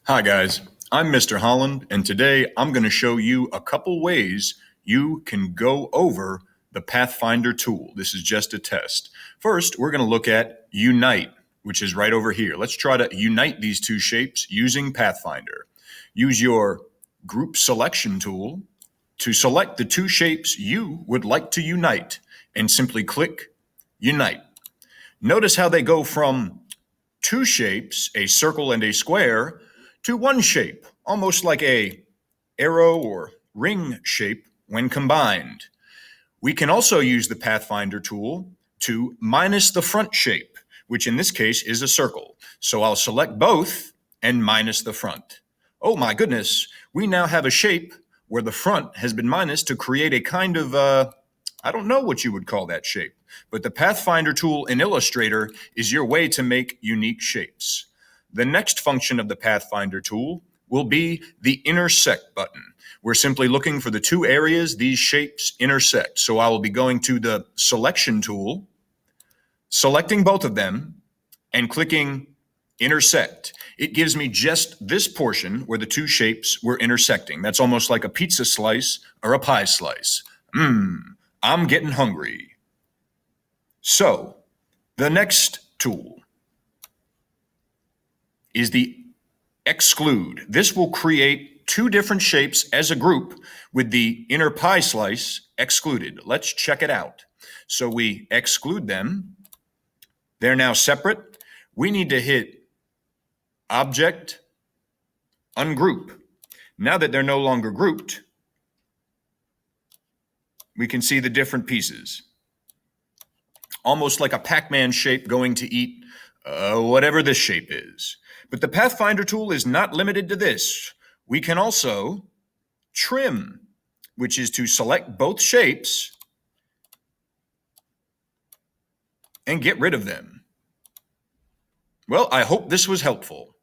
Hi guys, I'm Mr. Holland, and today I'm going to show you a couple ways you can go over the Pathfinder tool. This is just a test. First, we're going to look at Unite, which is right over here. Let's try to unite these two shapes using Pathfinder. Use your group selection tool to select the two shapes you would like to unite and simply click Unite. Notice how they go from two shapes, a circle and a square, to one shape, almost like a arrow or ring shape when combined. We can also use the Pathfinder tool to minus the front shape, which in this case is a circle. So I'll select both and minus the front. Oh my goodness, we now have a shape where the front has been minused to create a kind of, I don't know what you would call that shape, but the Pathfinder tool in Illustrator is your way to make unique shapes. The next function of the Pathfinder tool will be the intersect button. We're simply looking for the two areas these shapes intersect. So I will be going to the selection tool, selecting both of them, and clicking intersect. It gives me just this portion where the two shapes were intersecting. That's almost like a pizza slice or a pie slice. I'm getting hungry. So the next tool is the Exclude. This will create two different shapes as a group with the inner pie slice excluded. Let's check it out. So we exclude them. They're now separate. We need to hit Object, Ungroup. Now that they're no longer grouped, we can see the different pieces. Almost like a Pac-Man shape going to eat whatever this shape is. But the Pathfinder tool is not limited to this. We can also trim, which is to select both shapes and get rid of them. Well, I hope this was helpful.